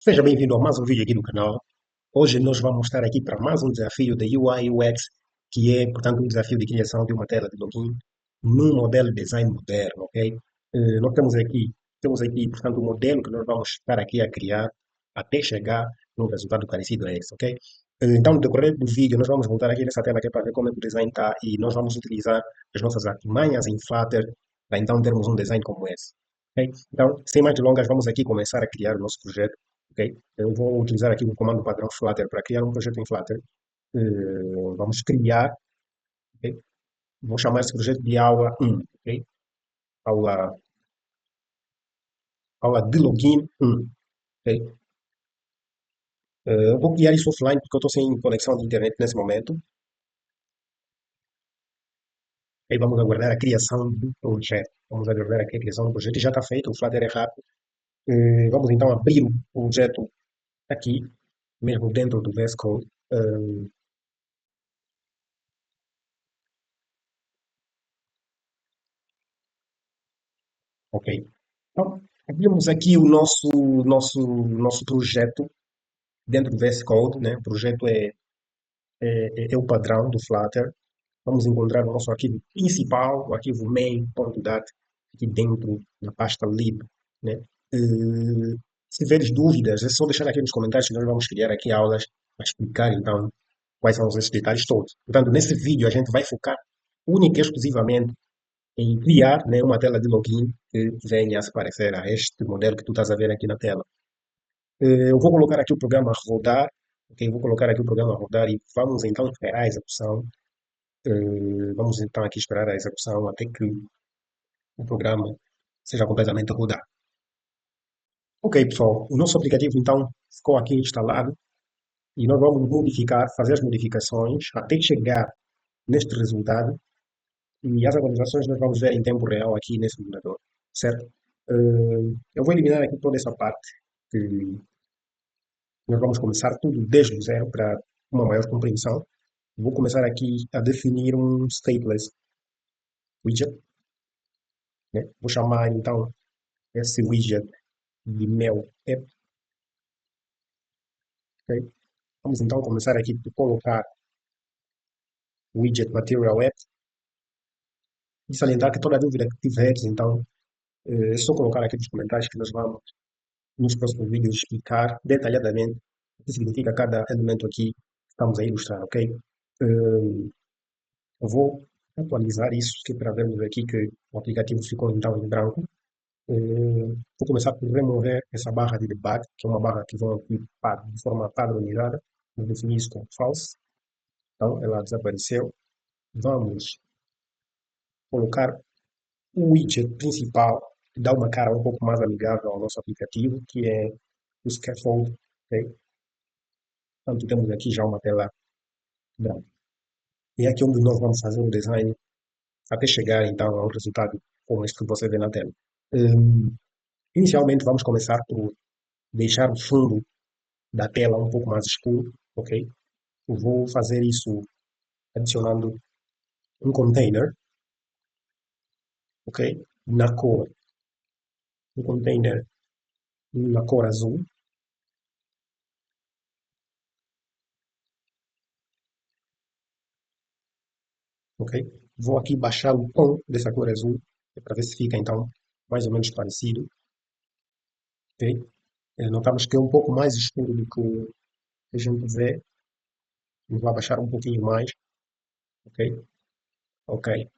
Seja bem-vindo a mais um vídeo aqui do canal. Hoje nós vamos estar aqui para mais um desafio da UI UX, que é, portanto, um desafio de criação de uma tela de login num modelo de design moderno, ok? Nós temos aqui, portanto, um modelo que nós vamos estar aqui a criar até chegar num resultado parecido a esse, ok? Então, no decorrer do vídeo, nós vamos voltar aqui nessa tela aqui para ver como é que o design está e nós vamos utilizar as nossas artimanhas em Flutter para então termos um design como esse. Ok? Então, sem mais delongas, vamos aqui começar a criar o nosso projeto. Ok? Eu vou utilizar aqui o comando padrão Flutter para criar um projeto em Flutter. Vamos criar, ok? Vou chamar esse projeto de aula 1, ok? Aula, aula de login 1, ok? Eu vou criar isso offline porque eu estou sem conexão de internet nesse momento. Aí vamos aguardar a criação do projeto. Vamos aguardar a criação do projeto e já está feito, o Flutter é rápido. Vamos então abrir o projeto aqui, mesmo dentro do VS Code. Ok. Então, abrimos aqui o nosso projeto dentro do VS Code, né? O projeto é o padrão do Flutter. Vamos encontrar o nosso arquivo principal, o arquivo main.dat, aqui dentro da pasta lib, né? Eh, Se tiveres dúvidas, é só deixar aqui nos comentários que nós vamos criar aqui aulas para explicar, então, quais são esses detalhes todos. Portanto, nesse vídeo a gente vai focar única e exclusivamente em criar, né, uma tela de login que venha a se parecer a este modelo que tu estás a ver aqui na tela. Eu vou colocar aqui o programa a rodar, ok? Vou colocar aqui o programa a rodar e vamos então esperar a execução. Vamos então aqui esperar a execução até que o programa seja completamente rodado. Ok, pessoal, o nosso aplicativo então ficou aqui instalado e nós vamos modificar, fazer as modificações até chegar neste resultado e as atualizações nós vamos ver em tempo real aqui nesse simulador, certo? Eu vou eliminar aqui toda essa parte que nós vamos começar tudo desde o zero para uma maior compreensão. Vou começar aqui a definir um stateless widget, né? Vou chamar então esse widget de meu app, ok? Vamos então começar aqui por colocar o widget material app e salientar que toda dúvida que tiveres, então, é só colocar aqui nos comentários que nós vamos, nos próximos vídeos, explicar detalhadamente o que significa cada elemento aqui que estamos a ilustrar, ok? Eh, Eu vou atualizar isso, que é para vermos aqui que o aplicativo ficou então em branco. Vou começar por remover essa barra de debug, que é uma barra que vão aqui de forma padronizada. Vou definir isso como false. Então, ela desapareceu. Vamos colocar o widget principal, que dá uma cara um pouco mais amigável ao nosso aplicativo, que é o scaffold. Ok? Portanto, temos aqui já uma tela branca. E é aqui onde nós vamos fazer o design até chegar então ao resultado como este que você vê na tela. Hum, Inicialmente, vamos começar por deixar o fundo da tela um pouco mais escuro, ok? Eu vou fazer isso adicionando um container, ok? Na cor, um container na cor azul, ok? Vou aqui baixar o tom dessa cor azul, para ver se fica então mais ou menos parecido, ok? Notamos que é um pouco mais escuro do que a gente vê, vou abaixar um pouquinho mais, ok? Ok.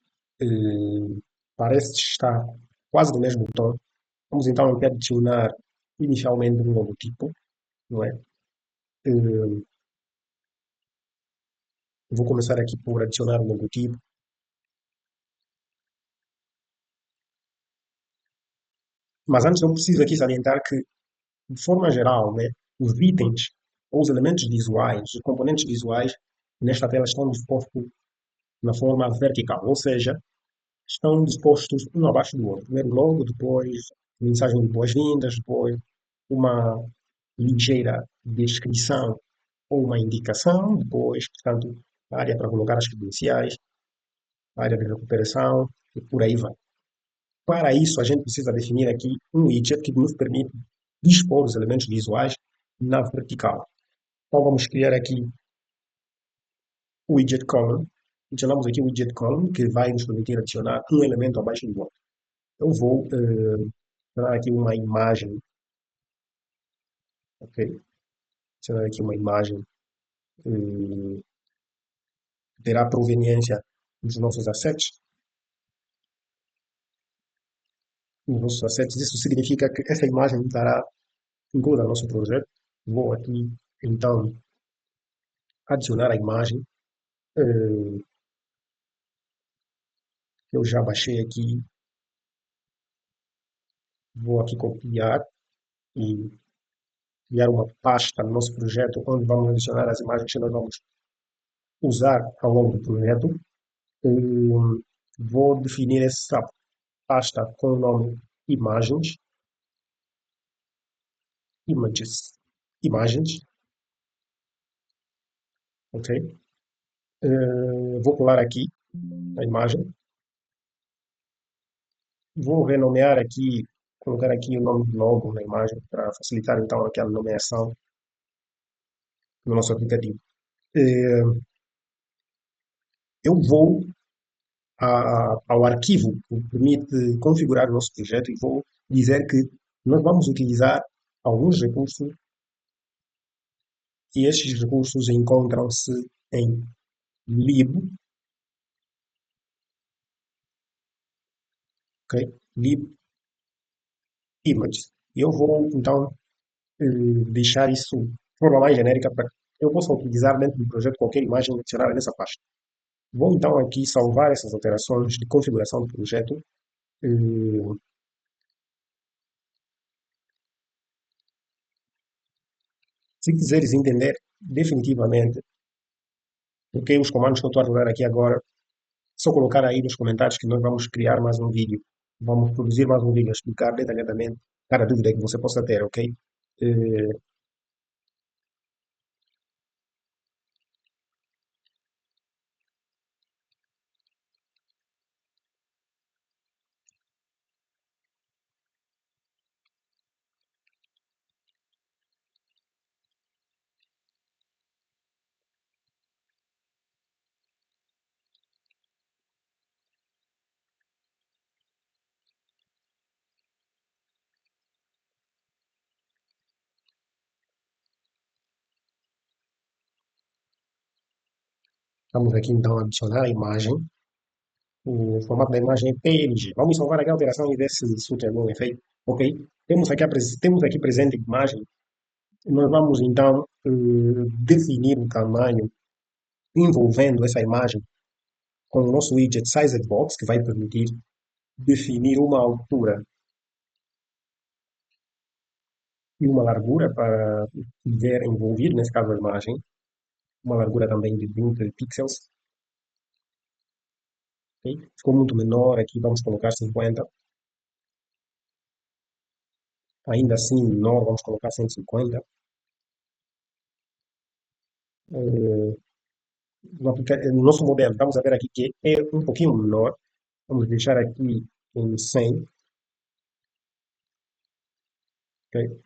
Parece estar quase do mesmo tom. Vamos então aqui adicionar inicialmente um logotipo, não é? Eh, Vou começar aqui por adicionar o logotipo, mas antes eu preciso aqui salientar que, de forma geral, né, os itens ou os elementos visuais, os componentes visuais nesta tela estão dispostos na forma vertical, ou seja, estão dispostos um abaixo do outro. Primeiro logo, depois mensagem de boas-vindas, depois uma ligeira descrição ou uma indicação, depois, portanto, a área para colocar as credenciais, a área de recuperação e por aí vai. Para isso, a gente precisa definir aqui um widget que nos permite dispor os elementos visuais na vertical. Então vamos criar aqui o widget column. Adicionamos aqui o widget column que vai nos permitir adicionar um elemento abaixo do outro. Eu vou adicionar aqui uma imagem, ok? Adicionar aqui uma imagem que terá proveniência dos nossos assets. Nos nossos assets, isso significa que essa imagem estará incluída no nosso projeto. Vou aqui, então, adicionar a imagem. Eu já baixei aqui, vou aqui copiar e criar uma pasta no nosso projeto onde vamos adicionar as imagens que nós vamos usar ao longo do projeto. Vou definir essa pasta com o nome imagens, images, imagens, ok? Vou colar aqui a imagem, vou renomear aqui, colocar aqui o nome do logo na imagem para facilitar então aquela nomeação no nosso aplicativo. Eh, Eu vou ao arquivo que permite configurar o nosso projeto e vou dizer que nós vamos utilizar alguns recursos e estes recursos encontram-se em lib, ok? Lib images. Eu vou então deixar isso de forma mais genérica para que eu possa utilizar dentro do projeto qualquer imagem adicionada nessa pasta. Vou então aqui salvar essas alterações de configuração do projeto. Eh, Se quiseres entender definitivamente porque os comandos que eu estou a rodar aqui agora, só colocar aí nos comentários que nós vamos criar mais um vídeo. Vamos produzir mais um vídeo a explicar detalhadamente cada dúvida que você possa ter, ok? Eh, Vamos aqui então adicionar a imagem. O formato da imagem é PNG. Vamos salvar aqui a alteração e ver se isso tem algum efeito. Ok? Temos aqui presente a imagem. Nós vamos então definir o tamanho envolvendo essa imagem com o nosso widget Sized Box, que vai permitir definir uma altura e uma largura para ver envolvido, nesse caso a imagem, uma largura também de 20 pixels. Ok? Ficou muito menor, aqui vamos colocar 50. Ainda assim menor, vamos colocar 150. Eh, no nosso modelo, vamos a ver aqui que é um pouquinho menor. Vamos deixar aqui em 100. Ok?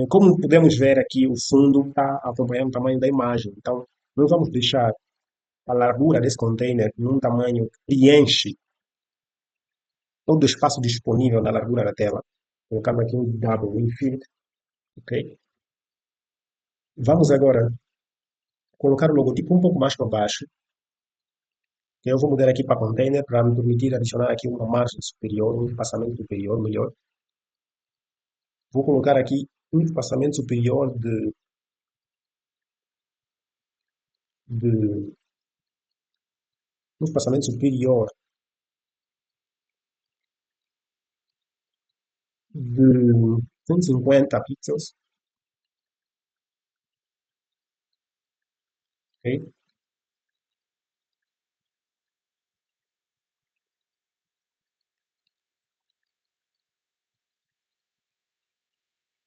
Como podemos ver aqui, o fundo está acompanhando o tamanho da imagem. Então, nós vamos deixar a largura desse container num tamanho que preenche todo o espaço disponível na largura da tela. Colocamos aqui um double infinite, ok? Vamos agora colocar o logotipo um pouco mais para baixo. Que eu vou mudar aqui para container para me permitir adicionar aqui uma margem superior, um espaçamento superior melhor. Vou colocar aqui um espaçamento superior de um espaçamento superior de 150 pixels, ok?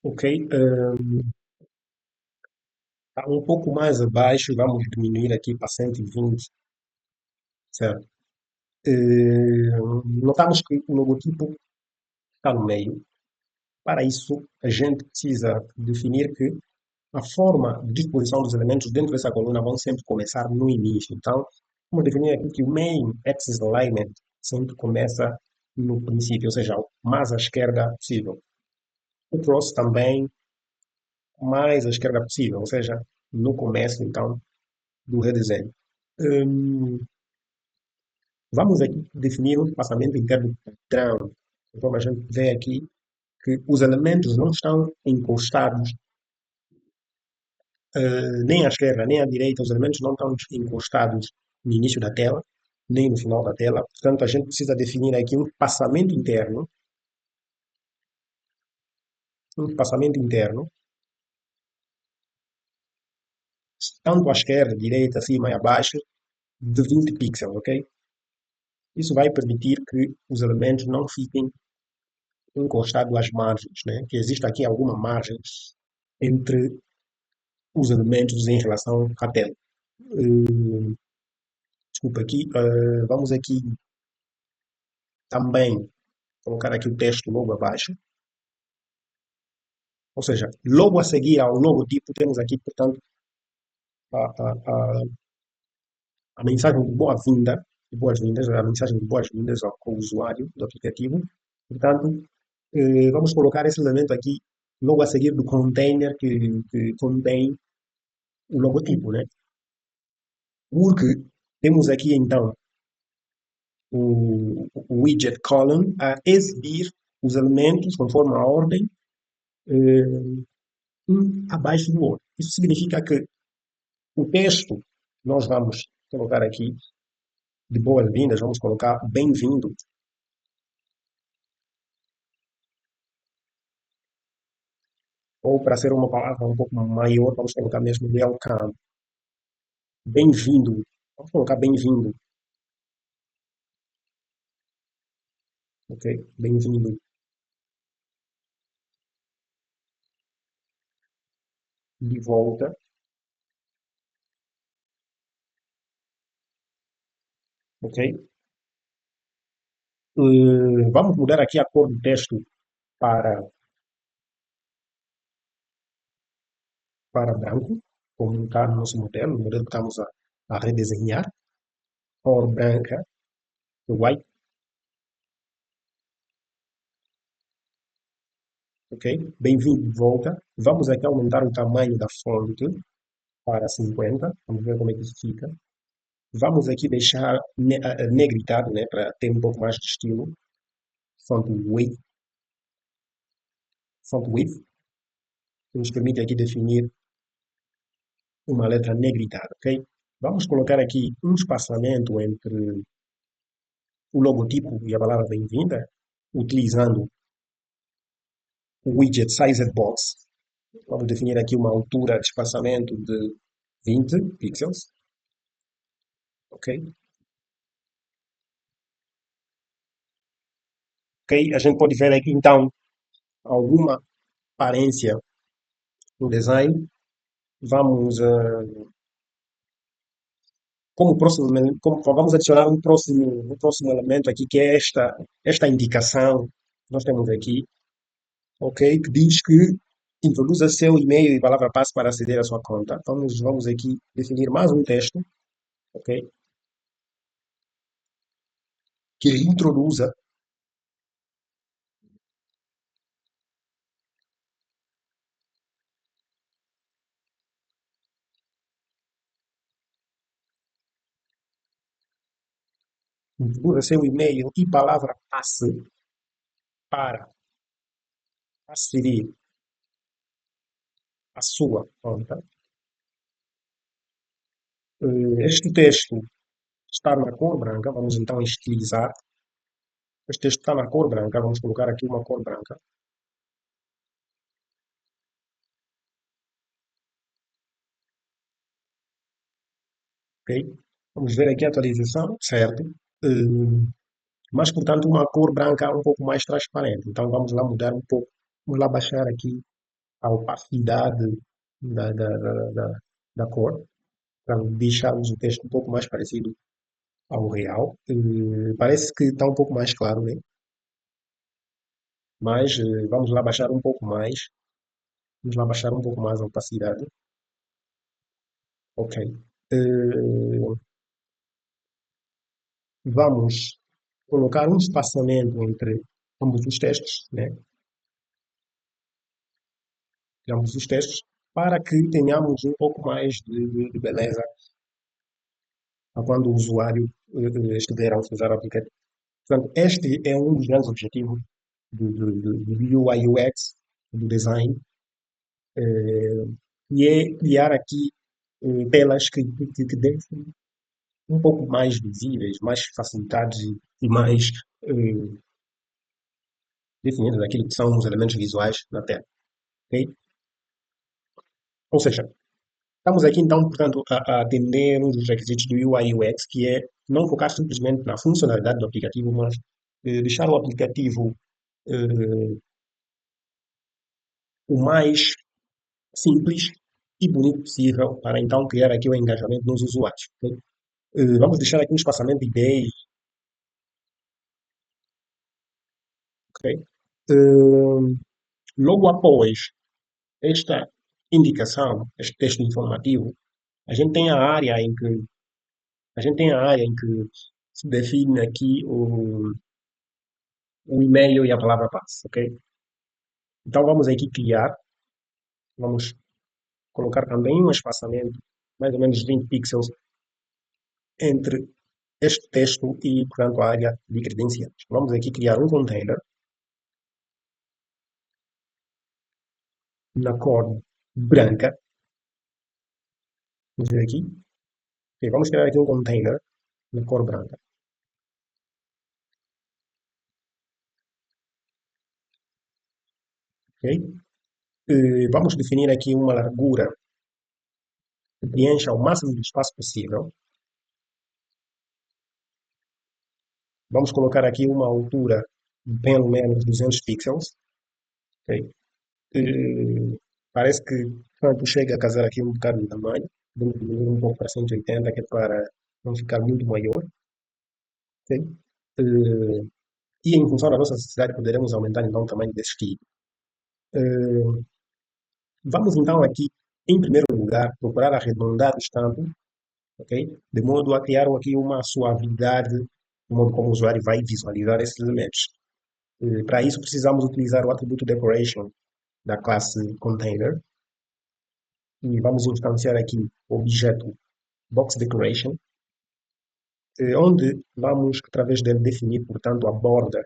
Ok, tá um pouco mais abaixo, vamos diminuir aqui para 120, certo? Notamos que o logotipo está no meio, Para isso, a gente precisa definir que a forma de disposição dos elementos dentro dessa coluna vão sempre começar no início. Então, vamos definir aqui que o main axis alignment sempre começa no princípio, ou seja, o mais à esquerda possível. O cross também mais à esquerda possível, ou seja, no começo, então, do redesenho. Hum, Vamos aqui definir um espaçamento interno padrão. Então, a gente vê aqui que os elementos não estão encostados nem à esquerda, nem à direita, os elementos não estão encostados no início da tela, nem no final da tela. Portanto, a gente precisa definir aqui um espaçamento interno, tanto à esquerda, direita, acima e abaixo, de 20 pixels, ok? Isso vai permitir que os elementos não fiquem encostados às margens, né? Que existe aqui alguma margem entre os elementos em relação à tela. Eh, Desculpa aqui, vamos aqui também colocar aqui o texto logo abaixo. Ou seja, logo a seguir ao logotipo, temos aqui, portanto, a a mensagem de boas-vindas, a mensagem de boas-vindas ao usuário do aplicativo. Portanto, vamos colocar esse elemento aqui logo a seguir do container que contém o logotipo, né? Porque temos aqui, então, o widget column a exibir os elementos conforme a ordem, eh, um abaixo do outro. Isso significa que o texto nós vamos colocar aqui de boas-vindas, vamos colocar bem-vindo, ou para ser uma palavra um pouco maior, vamos colocar mesmo welcome, bem-vindo, vamos colocar bem-vindo, ok? Bem-vindo de volta, ok? Vamos mudar aqui a cor do texto para, para branco, como está no nosso modelo, o modelo que estamos a redesenhar, cor branca, white, ok? Bem-vindo de volta. Vamos aqui aumentar o tamanho da fonte para 50, vamos ver como é que isso fica. Vamos aqui deixar negritado, né, para ter um pouco mais de estilo. Font width, font width, que nos permite aqui definir uma letra negritada, ok? Vamos colocar aqui um espaçamento entre o logotipo e a palavra bem-vinda, utilizando o widget Sized Box. Vamos definir aqui uma altura de espaçamento de 20 pixels, ok? Ok, a gente pode ver aqui então alguma aparência no design. Vamos como próximo, como, vamos adicionar um próximo elemento aqui, que é esta indicação que nós temos aqui, ok? Que diz que introduza seu e-mail e palavra-passe para aceder à sua conta. Vamos aqui definir mais um texto, ok? Que introduza, introduza seu e-mail e palavra-passe para aceder à sua conta. Este texto está na cor branca, vamos então estilizar. Este texto está na cor branca, vamos colocar aqui uma cor branca, ok? Vamos ver aqui a atualização, certo? Eh, mas, portanto, uma cor branca um pouco mais transparente. Então, vamos lá mudar um pouco, vamos lá baixar aqui a opacidade da cor, para deixarmos o texto um pouco mais parecido ao real. Parece que está um pouco mais claro, né? mas vamos lá baixar um pouco mais. Vamos lá baixar um pouco mais a opacidade. Ok. Eh, vamos colocar um espaçamento entre ambos os textos, né? Ambos os textos, para que tenhamos um pouco mais de beleza a quando o usuário estiver a utilizar o aplicativo. Portanto, este é um dos grandes objetivos do UI UX, do design, e é criar aqui telas que deixem um pouco mais visíveis, mais facilitadas e mais eh, definidas daquilo que são os elementos visuais na tela. Ok? Ou seja, estamos aqui então, portanto, a atender um dos requisitos do UI UX, que é não focar simplesmente na funcionalidade do aplicativo, mas deixar o aplicativo eh, o mais simples e bonito possível para então criar aqui o engajamento nos usuários. Ok? Vamos deixar aqui um espaçamento de 10. Ok? Logo após esta indicação, este texto informativo, a gente tem a área em que a gente tem a área em que se define aqui o e-mail e a palavra passe, ok? Então vamos aqui criar, vamos colocar também um espaçamento mais ou menos 20 pixels entre este texto e, portanto, a área de credenciais. Vamos aqui criar um container na cor branca. Vamos ver aqui. Ok, vamos criar aqui um container na cor branca. Ok? Vamos definir aqui uma largura que preencha o máximo de espaço possível. Vamos colocar aqui uma altura de pelo menos 200 pixels. Ok? Parece que quando chega a casar aqui um bocado de tamanho. Vamos diminuir um pouco para 180, que é para não ficar muito maior. Ok? Eh, e em função da nossa necessidade, poderemos aumentar então o tamanho desse arquivo. Eh, vamos então aqui, em primeiro lugar, procurar arredondar o estampo, ok? De modo a criar aqui uma suavidade, no modo como o usuário vai visualizar esses elementos. Para isso, precisamos utilizar o atributo decoration da classe container e vamos instanciar aqui o objeto box decoration, onde vamos, através dele, definir, portanto, a borda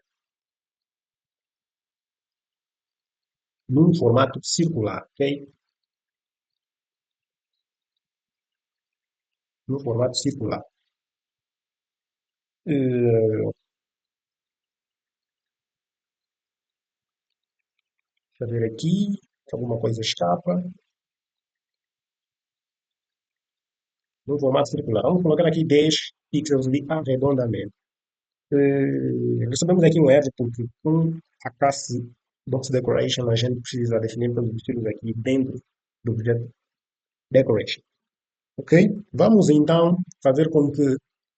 num formato circular, ok? Num formato circular. Eh, deixa eu ver aqui, se alguma coisa escapa. Num formato circular. Vamos colocar aqui 10 pixels de arredondamento. Recebemos aqui um erro porque com a classe Box Decoration a gente precisa definir todos os estilos aqui dentro do objeto Decoration. Ok? Vamos então fazer com que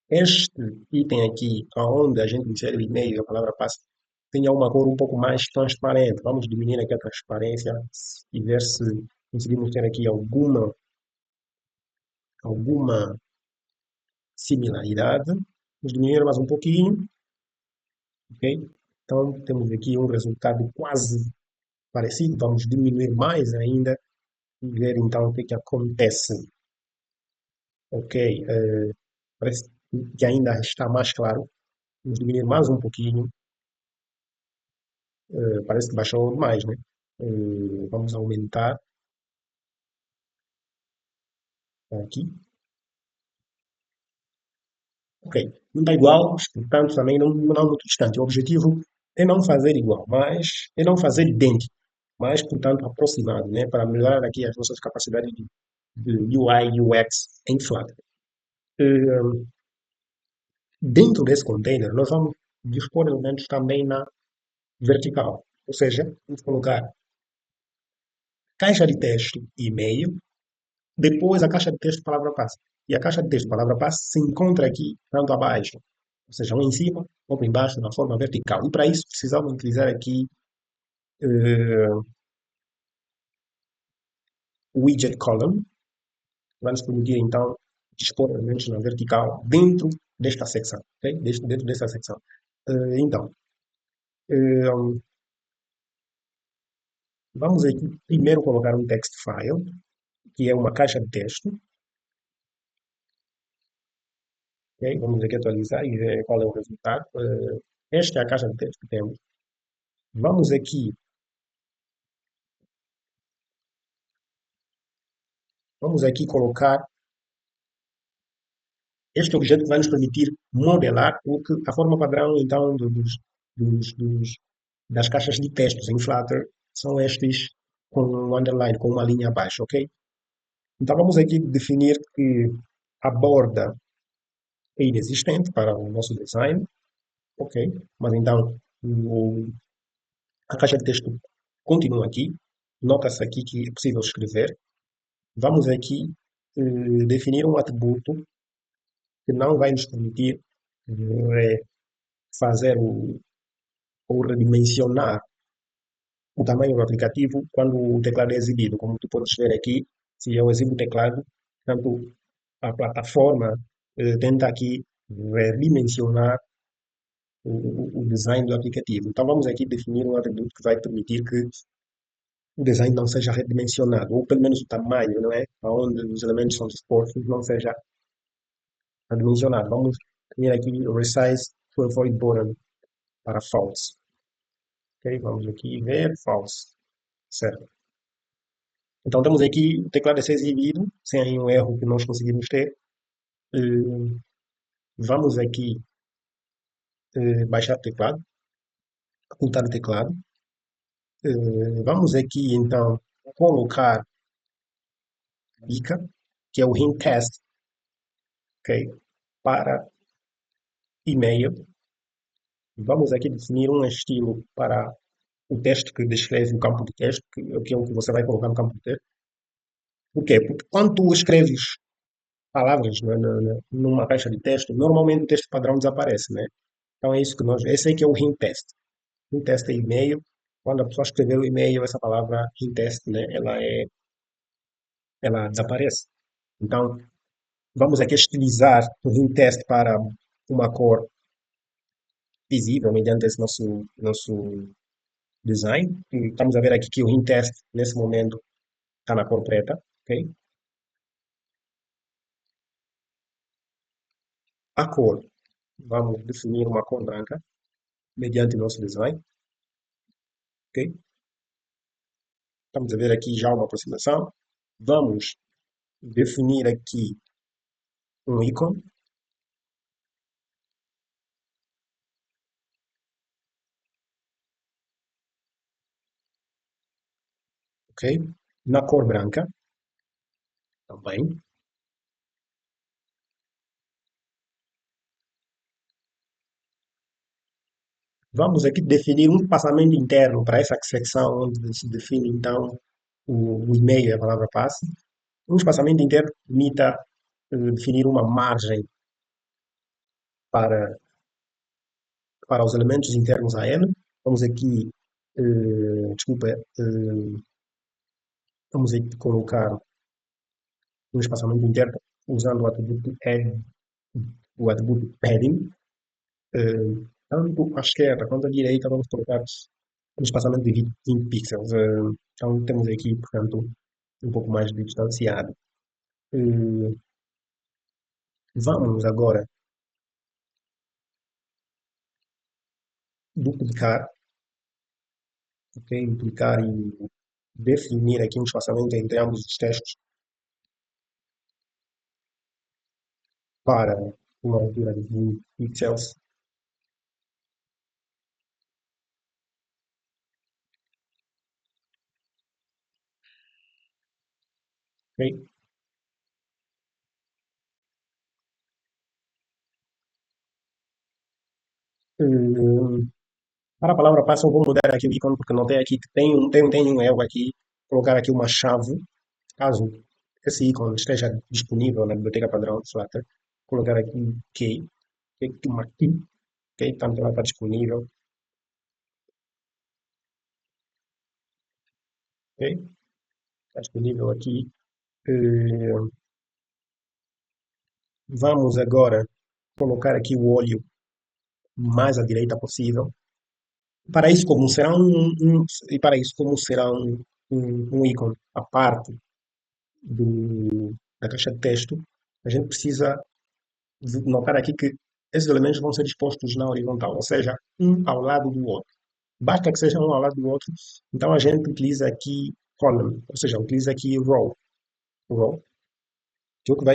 este item aqui, onde a gente insere o e-mail e a palavra passe, tenha uma cor um pouco mais transparente. Vamos diminuir aqui a transparência e ver se conseguimos ter aqui alguma similaridade. Vamos diminuir mais um pouquinho, ok? Então temos aqui um resultado quase parecido. Vamos diminuir mais ainda e ver então o que, que acontece. Ok, parece que ainda está mais claro. Vamos diminuir mais um pouquinho. Parece que baixou demais, né? Vamos aumentar aqui. Ok, não está igual, mas, portanto também não muito distante. O objetivo é não fazer igual, mas é não fazer idêntico, mas, portanto, aproximado, né? Para melhorar aqui as nossas capacidades de UI, UX em Flutter. Eh, Dentro desse container, nós vamos dispor elementos também na vertical. Ou seja, vamos colocar caixa de texto e e-mail, depois a caixa de texto palavra-passe. E a caixa de texto palavra-passe se encontra aqui, tanto abaixo, ou seja, um em cima, outro embaixo, na forma vertical. E para isso precisamos utilizar aqui eh, widget column, vai nos permitir então dispor elementos na vertical dentro desta secção, ok? Dentro desta secção. Então, eh, vamos aqui primeiro colocar um text file, que é uma caixa de texto, ok? Vamos aqui atualizar e ver qual é o resultado. Esta é a caixa de texto que temos. Vamos aqui, vamos aqui colocar este objeto que vai nos permitir modelar a forma padrão, então, das caixas de textos em Flutter são estes com um underline, com uma linha abaixo, ok? Então vamos aqui definir que a borda é inexistente para o nosso design, ok? Mas então a caixa de texto continua aqui. Nota-se aqui que é possível escrever. Vamos aqui definir um atributo que não vai nos permitir fazer ou redimensionar o tamanho do aplicativo quando o teclado é exibido. Como tu podes ver aqui, se eu exibo o teclado, tanto a plataforma tenta aqui redimensionar o design do aplicativo. Então vamos aqui definir um atributo que vai permitir que o design não seja redimensionado, ou pelo menos o tamanho, não é? Onde os elementos são dispostos não seja redimensionado. Vamos ter aqui resize to avoid bottom para false. Ok, vamos aqui ver false. Certo. Então temos aqui o teclado a ser exibido, sem um erro que nós conseguimos ter. Eh, Vamos aqui baixar o teclado, ocultar o teclado. Vamos aqui então colocar dica, que é o hint test, ok? Para e-mail. Vamos aqui definir um estilo para o texto que descreve o campo de texto, que é o que você vai colocar no campo de texto. Por quê? Porque quando tu escreves palavras numa caixa de texto, normalmente o texto padrão desaparece, né? Então é isso que nós. Esse aqui é o hint test. Hint test é e-mail. Quando a pessoa escrever o e-mail, essa palavra hint test, né? Ela desaparece. Então, vamos aqui estilizar o hint test para uma cor visível mediante esse nosso design. E estamos a ver aqui que o hint test, nesse momento, está na cor preta, ok? A cor, vamos definir uma cor branca mediante o nosso design, ok? Estamos a ver aqui já uma aproximação. Vamos definir aqui um ícone, ok? Na cor branca, também. Vamos aqui definir um espaçamento interno para essa secção onde se define, então, o e-mail e a palavra passe. Um espaçamento interno permita definir uma margem para, para os elementos internos a ele. Vamos aqui, desculpa, vamos aqui colocar um espaçamento interno usando o atributo add, o atributo padding. eh, Tanto à esquerda quanto à direita vamos colocar um espaçamento de 20 pixels. Então temos aqui, portanto, um pouco mais de distanciado. Eh, Vamos agora duplicar, ok? Duplicar e definir aqui um espaçamento entre ambos os textos para uma altura de 20 pixels, ok? Eh, Para a palavra passe eu vou mudar aqui o ícone porque notei aqui que tem um erro aqui. Colocar aqui uma chave, caso esse ícone esteja disponível na biblioteca padrão de Flutter. Colocar aqui key, que uma key, ok? Tanto ela está disponível. Ok? Está disponível aqui. Eh, Vamos agora colocar aqui o óleo mais à direita possível. Para isso, como será e para isso, como será um ícone à parte da caixa de texto, a gente precisa de notar aqui que esses elementos vão ser expostos na horizontal, ou seja, um ao lado do outro. Basta que seja um ao lado do outro, então a gente utiliza aqui column, ou seja, utiliza aqui row, que é o que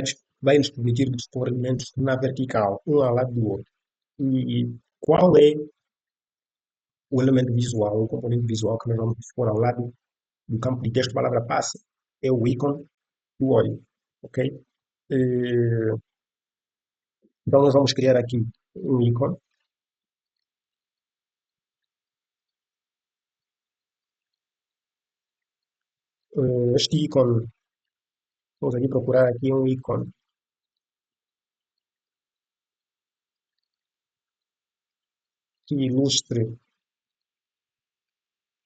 vai nos permitir dispor elementos na vertical, um ao lado do outro. E qual é o elemento visual, o componente visual que nós vamos dispor ao lado do campo de texto palavra passe? É o ícone do óleo, ok? Eh, Então nós vamos criar aqui um ícone. Este ícone, vamos aqui procurar aqui um ícone que ilustre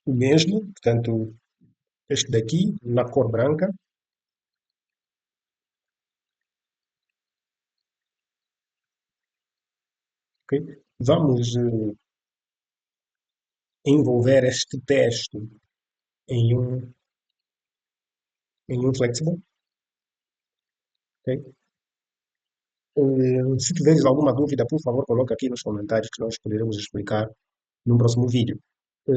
o mesmo, portanto, este daqui, na cor branca, ok? Vamos envolver este texto em um flexible, ok? Se tiveres alguma dúvida, por favor, coloca aqui nos comentários que nós poderemos explicar num próximo vídeo. Eh,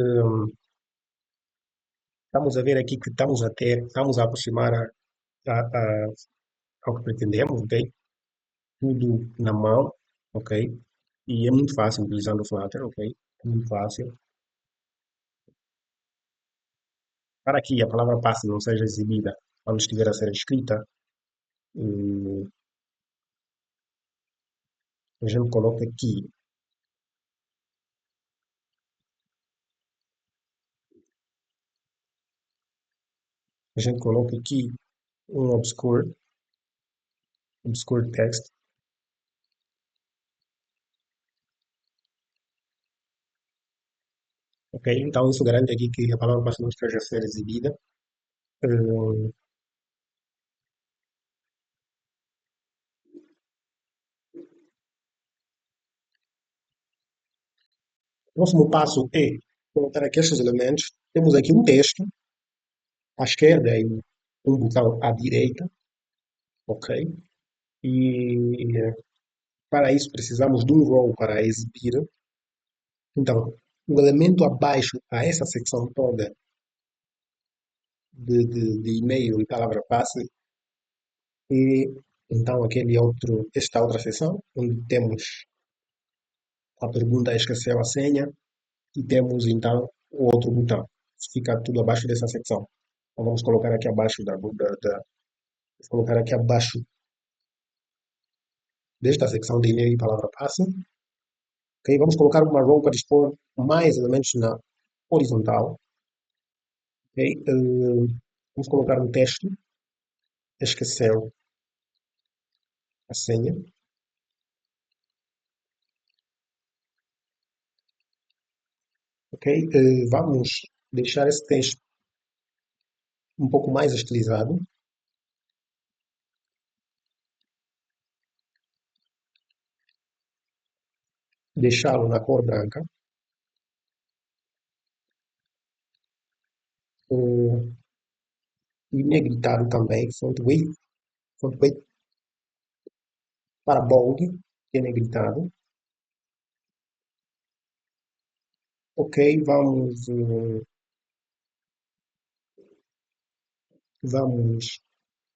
Estamos a ver aqui que estamos a aproximar ao que pretendemos, ok? Tudo na mão, ok? E é muito fácil utilizando o Flutter, ok? É muito fácil. Para que a palavra passe não seja exibida quando estiver a ser escrita, eh, a gente coloca aqui, a gente coloca aqui um obscure text, ok? Então isso garante aqui que a palavra passe não esteja a ser exibida. Eh, O próximo passo é colocar aqui estes elementos. Temos aqui um texto à esquerda e um botão à direita, ok? E para isso precisamos de um row para exibir. Então, o elemento abaixo a essa secção toda de e-mail e palavra passe e então esta outra seção, onde temos a pergunta esqueceu a senha e temos então o outro botão. Fica tudo abaixo dessa secção. Então vamos colocar aqui abaixo vou colocar aqui abaixo desta secção de e-mail e palavra passe. Ok? Vamos colocar uma row para dispor mais elementos na horizontal. Ok? Vamos colocar um texto, esqueceu a senha. Ok? Vamos deixar esse texto um pouco mais estilizado, deixá-lo na cor branca, e negritado também, font weight para bold, que é negritado. Ok, vamos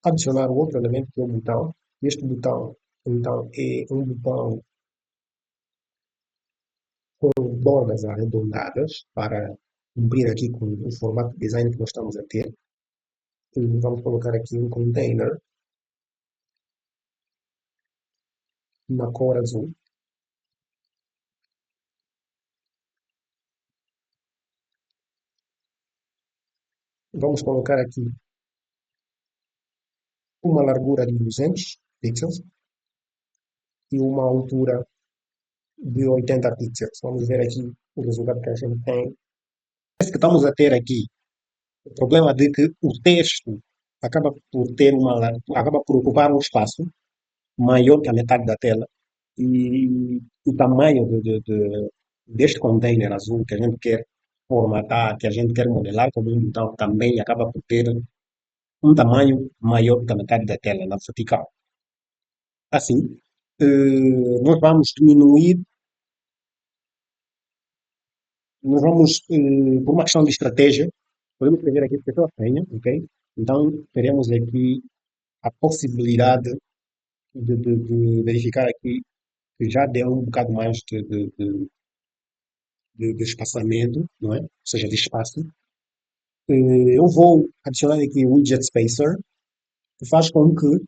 adicionar um outro elemento que é o botão. Este botão, então, é um botão com bordas arredondadas para cumprir aqui com o formato de design que nós estamos a ter. E vamos colocar aqui um container na cor azul. Vamos colocar aqui uma largura de 200 pixels e uma altura de 80 pixels. Vamos ver aqui o resultado que a gente tem. Esse que estamos a ter aqui O problema de que o texto acaba por ocupar um espaço maior que a metade da tela e o tamanho deste container azul que a gente quer formatar, que a gente quer modelar como um botão, também acaba por ter um tamanho maior que a metade da tela na vertical. Assim, nós vamos diminuir, nós vamos, por uma questão de estratégia, podemos prever aqui que a pessoa tenha, ok? Então, teremos aqui a possibilidade de verificar aqui que já deu um bocado mais de espaçamento, não é? Ou seja, de espaço. Eu vou adicionar aqui o widget spacer, que faz com que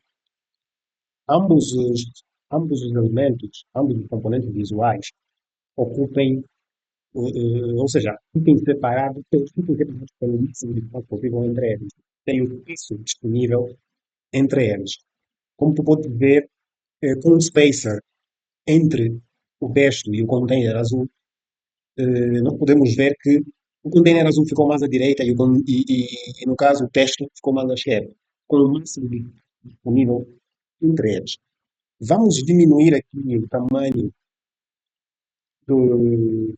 ambos os, ambos os elementos, ambos os componentes visuais ocupem, ou seja, fiquem separados pelo máximo de espaço possível entre eles. Tem o espaço disponível entre eles. Como tu podes ver, com o spacer entre o texto e o container azul, nós podemos ver que o container azul ficou mais à direita e, no caso, o texto ficou mais à esquerda, com o máximo disponível entre eles. Vamos diminuir aqui o tamanho do,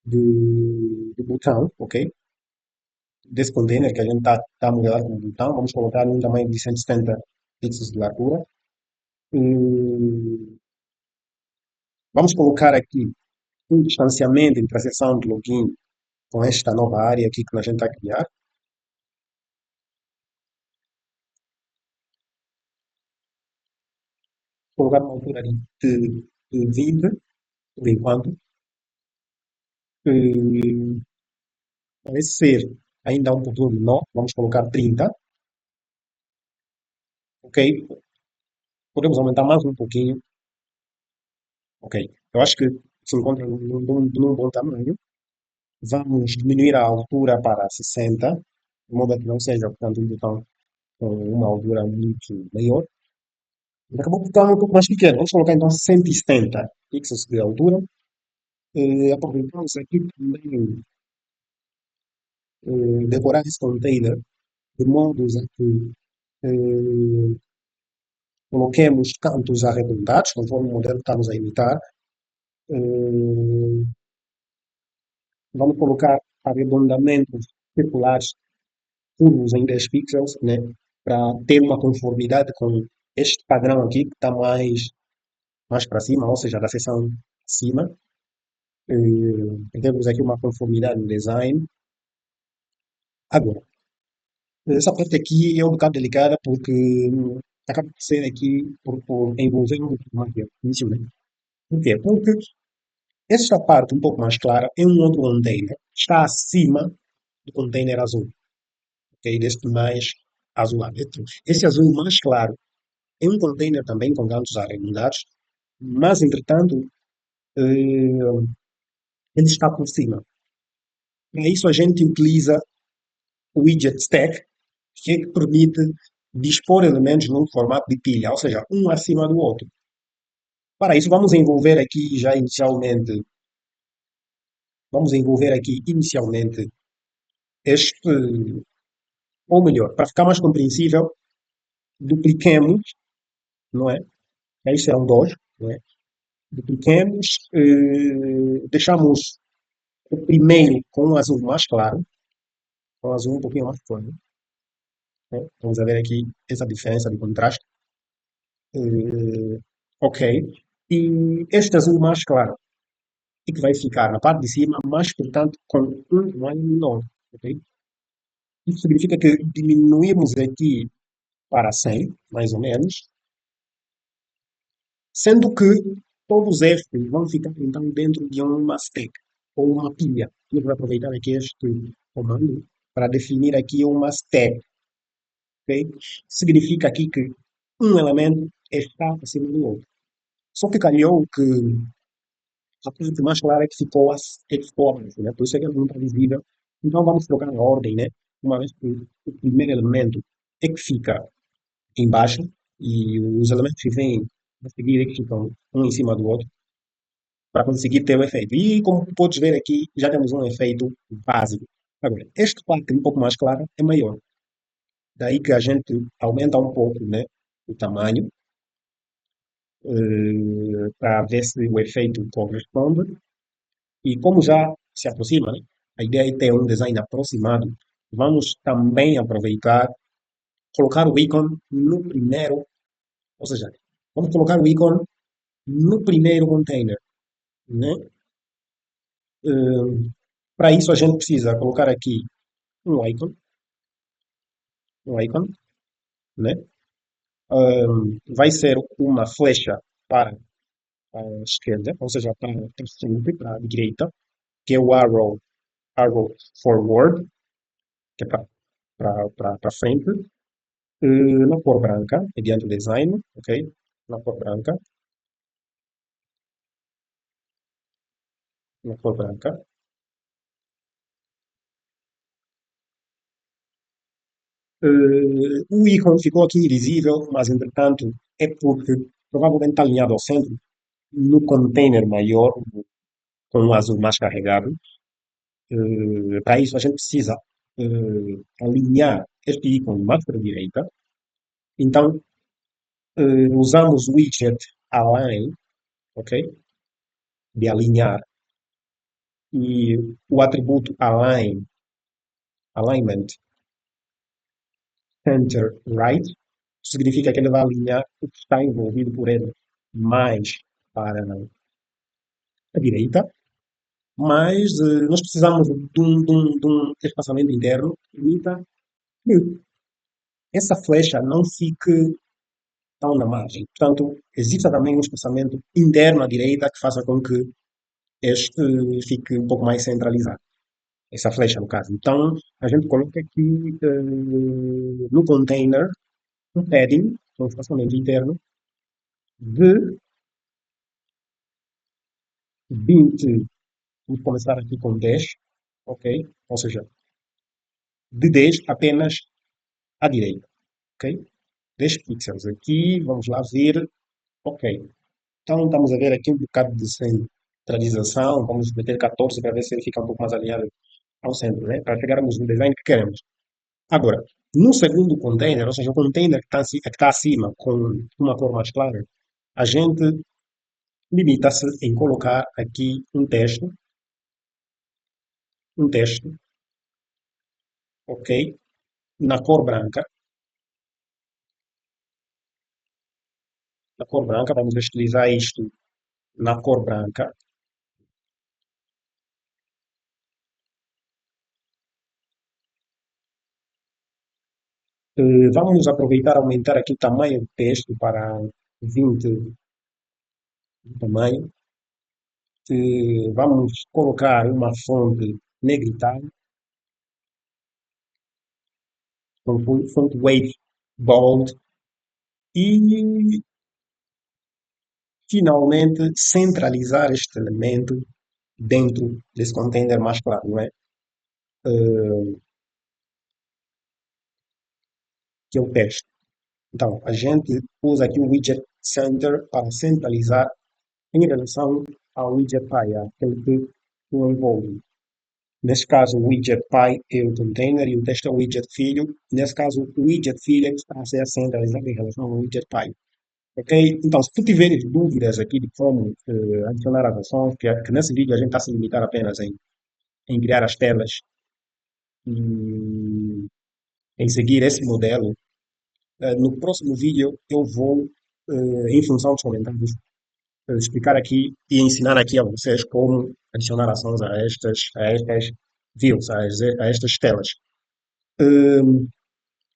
do botão, ok? Desse container que a gente está a modelar como botão. Vamos colocar um tamanho de 170 pixels de largura. E vamos colocar aqui um distanciamento entre a seção de login com esta nova área aqui que a gente está a criar. Colocar uma altura de 20, por enquanto. E parece ser ainda um pouquinho menor. Vamos colocar 30, ok? Podemos aumentar mais um pouquinho, ok? Eu acho que se encontra num bom tamanho. Vamos diminuir a altura para 60, de modo a que não seja, portanto, um botão com uma altura muito maior. Acabou por ficar um pouco mais pequeno. Vamos colocar então 170 pixels de altura. Aproveitamos aqui também decorar esse container de modo a que eh, coloquemos cantos arredondados, conforme o modelo que estamos a imitar. Eh, Vamos colocar arredondamentos circulares curvos em 10 pixels, né? Para ter uma conformidade com este padrão aqui, que está mais para cima, ou seja, da seção acima. Temos aqui uma conformidade no design. Agora, essa parte aqui é um bocado delicada porque acaba de ser aqui por envolver um pouco mais de difícil, né? Por quê? Porque esta parte um pouco mais clara é um outro container, está acima do container azul, ok? Deste mais azulado. Então, esse azul mais claro é um container também com cantos arredondados, mas, entretanto, ele está por cima. Para isso, a gente utiliza o widget stack, que é que permite dispor elementos num formato de pilha, ou seja, um acima do outro. Para isso, vamos envolver aqui inicialmente este, ou melhor, para ficar mais compreensível, dupliquemos, não é? Aí serão dois, não é? Dupliquemos, deixamos o primeiro com um azul mais claro, com um azul um pouquinho mais claro, né? Vamos ver aqui essa diferença de contraste. Eh, ok. E este azul mais claro e que vai ficar na parte de cima, mas, portanto, com um tamanho menor. Ok? Isso significa que diminuímos aqui para 100, mais ou menos, sendo que todos estes vão ficar, então, dentro de uma stack ou uma pilha. Eu vou aproveitar aqui este comando para definir aqui uma stack. Ok? Significa aqui que um elemento está acima do outro. Só que calhou que a parte mais clara é que ficou abaixo, né? Por isso é que ele não está visível. Então vamos trocar a ordem, né? Uma vez que o primeiro elemento é que fica embaixo e os elementos que vêm a seguir é que ficam um em cima do outro para conseguir ter o efeito. E como podes ver aqui, já temos um efeito básico. Agora, este pack um pouco mais claro é maior. Daí que a gente aumenta um pouco, né, o tamanho, para ver se o efeito corresponde. E como já se aproxima, né, a ideia é ter um design aproximado. Vamos também aproveitar, colocar o ícone no primeiro, ou seja, vamos colocar o ícone no primeiro container, né? Para isso a gente precisa colocar aqui um icon, né? Vai ser uma flecha para a esquerda, ou seja, para frente, para a direita, que é o arrow forward, que é para frente, na cor branca, mediante o design, ok? Na cor branca, na cor branca. O ícone ficou aqui invisível, mas entretanto é porque provavelmente está alinhado ao centro, no container maior, com o azul mais carregado. Para isso a gente precisa alinhar este ícone mais para a direita. Então usamos o widget align, ok? De alinhar e o atributo alignment center right significa que ele vai alinhar o que está envolvido por ele mais para a direita, mas nós precisamos de um espaçamento interno que permita que essa flecha não fique tão na margem. Portanto, exista também um espaçamento interno à direita que faça com que este fique um pouco mais centralizado. Essa flecha, no caso. Então, a gente coloca aqui no container um padding, um espaçamento interno, de 20. Vamos começar aqui com 10, ok? Ou seja, de 10 apenas à direita, ok? 10 pixels aqui, vamos lá ver, ok. Então, estamos a ver aqui um bocado de centralização, vamos meter 14 para ver se ele fica um pouco mais alinhado ao centro, né? Para chegarmos no design que queremos. Agora, no segundo container, ou seja, o container que está acima com uma cor mais clara, a gente limita-se em colocar aqui um texto, ok? Na cor branca, vamos estilizar isto na cor branca. Vamos aproveitar e aumentar aqui o tamanho do texto para 20 de tamanho. Vamos colocar uma fonte negritada, fonte weight bold e finalmente centralizar este elemento dentro desse container mais claro, não é? Que é o texto. Então, a gente usa aqui o widget center para centralizar em relação ao widget py, aquele que o envolve. Nesse caso, o widget pai é o container e o texto é o widget filho. Nesse caso, o widget filho é que está a ser centralizado em relação ao widget pai. Ok? Então, se tu tiveres dúvidas aqui de como adicionar as ações, que nesse vídeo a gente está a se limitar apenas em criar as telas e em seguir esse modelo, no próximo vídeo eu vou, em função dos comentários, explicar aqui e ensinar aqui a vocês como adicionar ações a estas views, a estas telas. Hum,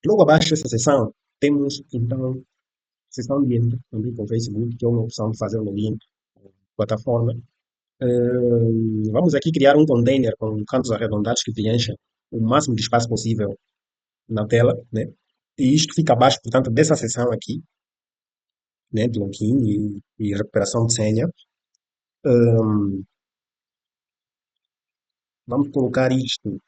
Logo abaixo dessa seção, temos então seção de entry também com o Facebook, que é uma opção de fazer login na plataforma. Vamos aqui criar um container com cantos arredondados que preencha o máximo de espaço possível na tela, né? E isto fica abaixo, portanto, dessa seção aqui, né, de login e recuperação de senha. Hum, Vamos colocar isto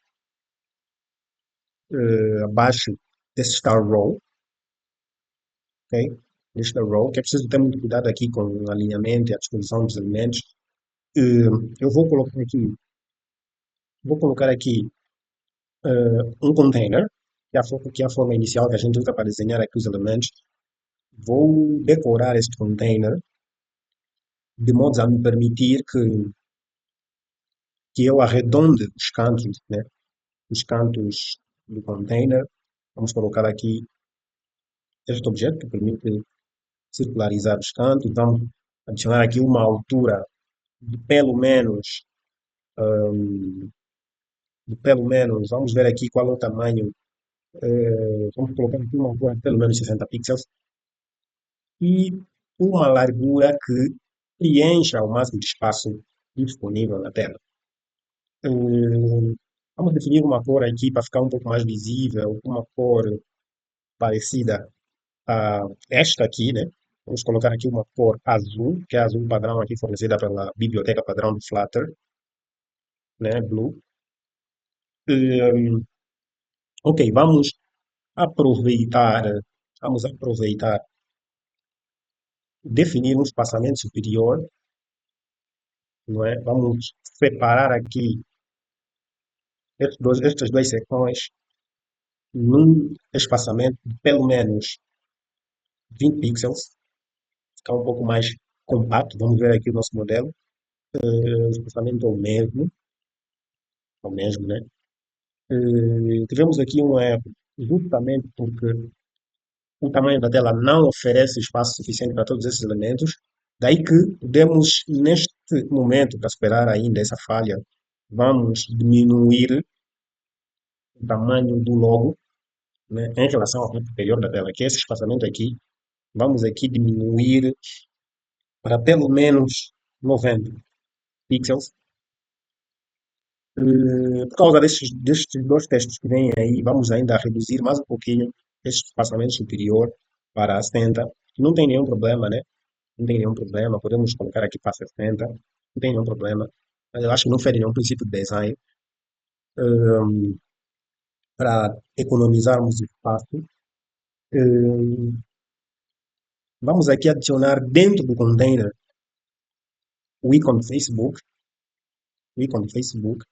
abaixo desse star row, ok? Nesta row, que é preciso ter muito cuidado aqui com o alinhamento e a disposição dos elementos. Eu vou colocar aqui um container, que é a forma inicial que a gente usa para desenhar aqui os elementos. Vou decorar este container de modo a me permitir que eu arredonde os cantos, né? Os cantos do container. Vamos colocar aqui este objeto que permite circularizar os cantos. Vamos adicionar aqui uma altura de pelo menos, vamos ver aqui qual é o tamanho. Vamos colocar aqui uma altura de pelo menos 60 pixels e uma largura que preencha o máximo de espaço disponível na tela. Vamos definir uma cor aqui para ficar um pouco mais visível, uma cor parecida a esta aqui, né? Vamos colocar aqui uma cor azul, que é a azul padrão aqui fornecida pela biblioteca padrão do Flutter, né? Blue. Hum, ok, aproveitar, vamos aproveitar, definir um espaçamento superior, não é? Vamos separar aqui estas duas secções num espaçamento de pelo menos 20 pixels, ficar um pouco mais compacto. Vamos ver aqui o nosso modelo. O espaçamento é o mesmo, né? Tivemos aqui um erro, justamente porque o tamanho da tela não oferece espaço suficiente para todos esses elementos. Daí que podemos, neste momento, para superar ainda essa falha, vamos diminuir o tamanho do logo, né, em relação ao canto superior da tela, que é esse espaçamento aqui. Vamos aqui diminuir para pelo menos 90 pixels. Por causa destes dois testes que vêm aí, vamos ainda reduzir mais um pouquinho este espaçamento superior para 70. Não tem nenhum problema, né? Não tem nenhum problema. Podemos colocar aqui para 60. Não tem nenhum problema. Eu acho que não fere nenhum princípio de design. Para economizarmos espaço, vamos aqui adicionar dentro do container o ícone Facebook. O ícone Facebook.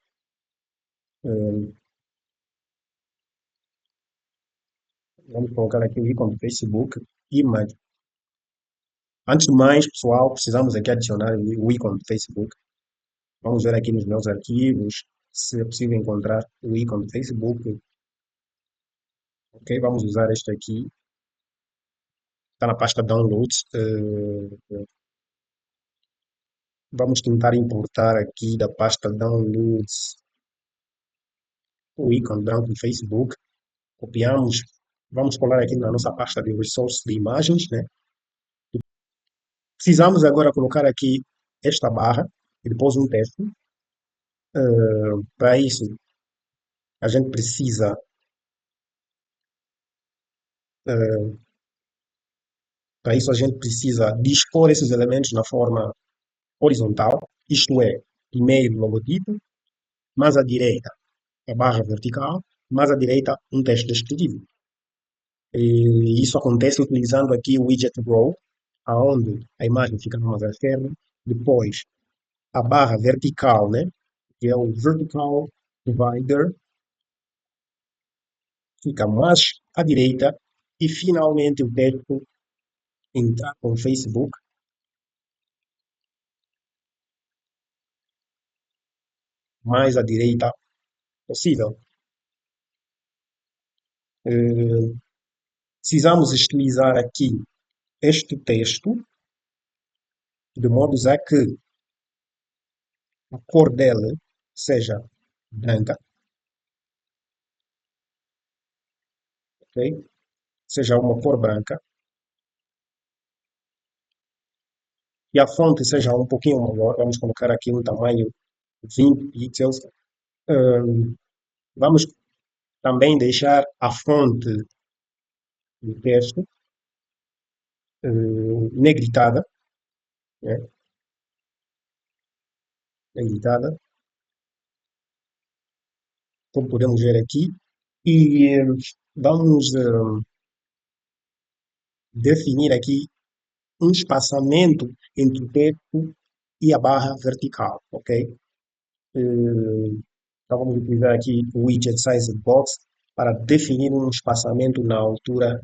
eh, Vamos colocar aqui o ícone do Facebook. Image. Antes de mais, pessoal, precisamos aqui adicionar o ícone do Facebook. Vamos ver aqui nos meus arquivos se é possível encontrar o ícone do Facebook. Ok, vamos usar este aqui. Está na pasta Downloads. Vamos tentar importar aqui da pasta Downloads o ícone branco do Facebook. Copiamos. Vamos colar aqui na nossa pasta de resource de imagens, né? Precisamos agora colocar aqui esta barra e depois um texto. Para isso, a gente precisa eh, Para isso, a gente precisa dispor esses elementos na forma horizontal, isto é, primeiro o logotipo, mais à direita a barra vertical, mais à direita um texto descritivo. E isso acontece utilizando aqui o widget row, aonde a imagem fica mais à esquerda, depois a barra vertical, né, que é o vertical divider, fica mais à direita, e finalmente o texto entrar com o Facebook mais à direita possível. Eh, Precisamos estilizar aqui este texto de modo a que a cor dele seja branca, ok? Seja uma cor branca e a fonte seja um pouquinho maior. Vamos colocar aqui um tamanho 20 pixels. Hum, Vamos também deixar a fonte do texto negritada, né? Negritada, como podemos ver aqui. E vamos definir aqui um espaçamento entre o texto e a barra vertical, ok? Eh, Então vamos utilizar aqui o widget size box para definir um espaçamento na altura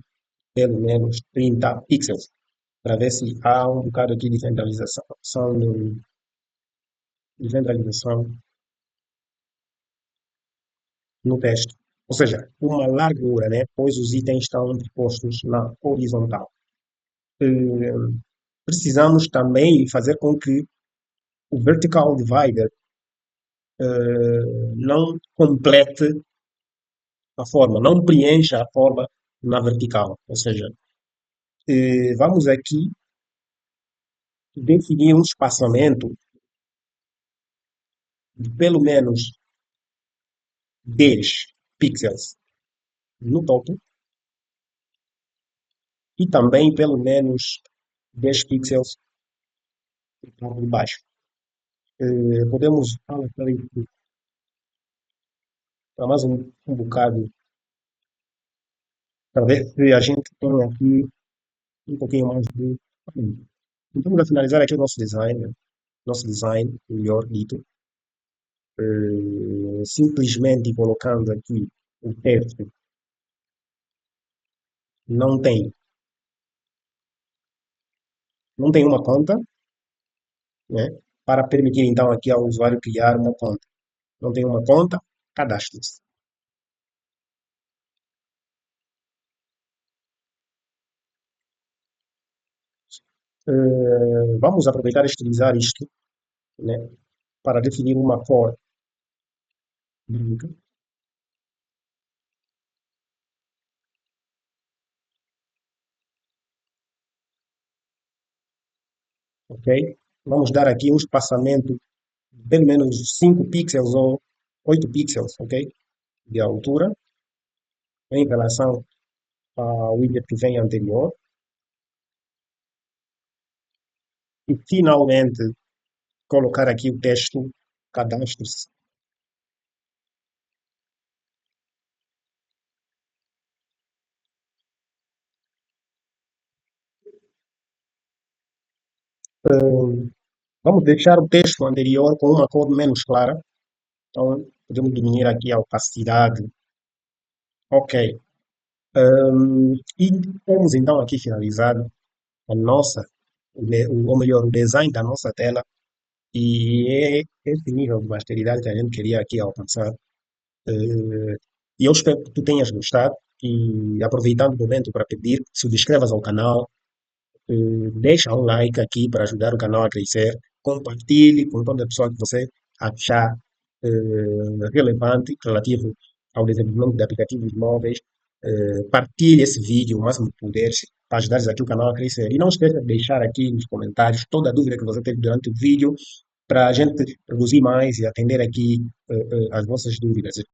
pelo menos 30 pixels, para ver se há um bocado aqui de centralização no texto. Ou seja, uma largura, né? Pois os itens estão postos na horizontal. Eh, Precisamos também fazer com que o vertical divider não complete a forma, não preencha a forma na vertical. Ou seja, vamos aqui definir um espaçamento de pelo menos 10 pixels no topo e também pelo menos 10 pixels na parte de baixo. Podemos aumentar isso para mais um bocado, para ver se a gente tem aqui um pouquinho mais de. Então, para finalizar aqui o nosso design, melhor dito, simplesmente colocando aqui o texto não tem, não tem uma conta, né? Para permitir então aqui ao usuário criar uma conta. Não tem uma conta, cadastre-se. Vamos aproveitar e utilizar isto, né? Para definir uma cor branca, ok? Vamos dar aqui um espaçamento de pelo menos 5 pixels ou 8 pixels, ok? De altura em relação ao widget que vem anterior. E finalmente colocar aqui o texto cadastre-se. Vamos deixar o texto anterior com uma cor menos clara. Então, podemos diminuir aqui a opacidade. Ok. E temos então aqui finalizado a nossa, ou melhor, o design da nossa tela. E é esse nível de masteridade que a gente queria aqui alcançar. Eh, E eu espero que tu tenhas gostado. E aproveitando o momento para pedir, subscrevas ao canal, deixa um like aqui para ajudar o canal a crescer. Compartilhe com toda pessoa que você achar relevante relativo ao desenvolvimento de aplicativos móveis. Partilhe esse vídeo o máximo que puderes para ajudar aqui o canal a crescer. E não esqueça de deixar aqui nos comentários toda a dúvida que você teve durante o vídeo para a gente produzir mais e atender aqui as vossas dúvidas.